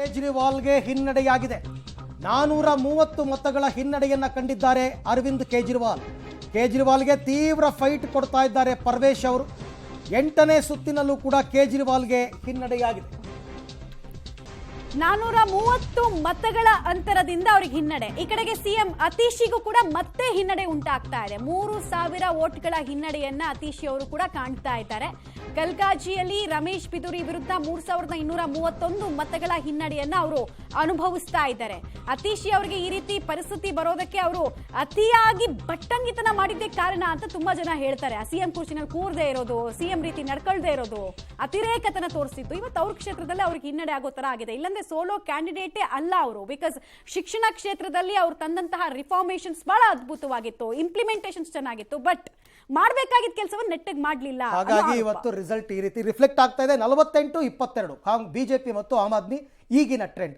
ಕೇಜ್ರಿವಾಲ್ಗೆ ಹಿನ್ನಡೆಯಾಗಿದೆ. 430 ಮತಗಳ ಹಿನ್ನಡೆಯನ್ನ ಕಂಡಿದ್ದಾರೆ ಅರವಿಂದ್ ಕೇಜ್ರಿವಾಲ್. ಕೇಜ್ರಿವಾಲ್ಗೆ ತೀವ್ರ ಫೈಟ್ ಕೊಡ್ತಾ ಇದ್ದಾರೆ ಪರ್ವೇಶ್ ಅವರು. 8ನೇ ಸುತ್ತಿನಲ್ಲೂ ಕೂಡ ಕೇಜ್ರಿವಾಲ್ಗೆ ಹಿನ್ನಡೆಯಾಗಿದೆ. 430 ಮತಗಳ ಅಂತರದಿಂದ ಅವ್ರಿಗೆ ಹಿನ್ನಡೆ. ಈ ಕಡೆಗೆ ಸಿಎಂ ಅತೀಶಿಗೂ ಕೂಡ ಮತ್ತೆ ಹಿನ್ನಡೆ ಉಂಟಾಗ್ತಾ ಇದೆ. 3000 ವೋಟ್ಗಳ ಹಿನ್ನಡೆಯನ್ನ ಅತೀಶಿ ಅವರು ಕೂಡ ಕಾಣ್ತಾ ಇದ್ದಾರೆ. ಕಲ್ಕಾಜಿಯಲ್ಲಿ ರಮೇಶ್ ಪಿತೂರಿ ವಿರುದ್ಧ 3231 ಮತಗಳ ಹಿನ್ನಡೆಯನ್ನ ಅವರು ಅನುಭವಿಸ್ತಾ ಇದ್ದಾರೆ. ಅತೀಶಿ ಅವರಿಗೆ ಈ ರೀತಿ ಪರಿಸ್ಥಿತಿ ಬರೋದಕ್ಕೆ ಅವರು ಅತಿಯಾಗಿ ಬಟ್ಟಂಗಿತನ ಮಾಡಿದ್ದೇ ಕಾರಣ ಅಂತ ತುಂಬಾ ಜನ ಹೇಳ್ತಾರೆ. ಸಿಎಂ ಕುರ್ಚಿನಲ್ಲಿ ಕೂರದೇ ಇರೋದು, ಸಿಎಂ ರೀತಿ ನಡ್ಕೊಳ್ದೇ ಇರೋದು, ಅತಿರೇಕತನ ತೋರಿಸಿತ್ತು. ಇವತ್ತು ಅವ್ರ ಕ್ಷೇತ್ರದಲ್ಲಿ ಅವ್ರಿಗೆ ಹಿನ್ನಡೆ ಆಗೋ ತರ ಆಗಿದೆ. ಇಲ್ಲಂದ್ರೆ ಸೋಲೋ ಕ್ಯಾಂಡಿಡೇಟೇ ಅಲ್ಲ ಅವರು. ಬಿಕಾಸ್ ಶಿಕ್ಷಣ ಕ್ಷೇತ್ರದಲ್ಲಿ ಅವ್ರು ತಂದಂತಹ ರಿಫಾರ್ಮೇಶನ್ಸ್ ಬಹಳ ಅದ್ಭುತವಾಗಿತ್ತು, ಇಂಪ್ಲಿಮೆಂಟೇಷನ್ಸ್ ಚೆನ್ನಾಗಿತ್ತು. ಬಟ್ ಮಾಡಬೇಕಾಗಿದ್ದ ಕೆಲಸವನ್ನು ನೆಟ್ಟಗೆ ಮಾಡಲಿಲ್ಲ. ಹಾಗಾಗಿ ಇವತ್ತು ರಿಸಲ್ಟ್ ಈ ರೀತಿ ರಿಫ್ಲೆಕ್ಟ್ ಆಗ್ತಾ ಇದೆ. 48-22 ಬಿಜೆಪಿ ಮತ್ತು ಆಮ್ ಆದ್ಮಿ ಈಗಿನ ಟ್ರೆಂಡ್.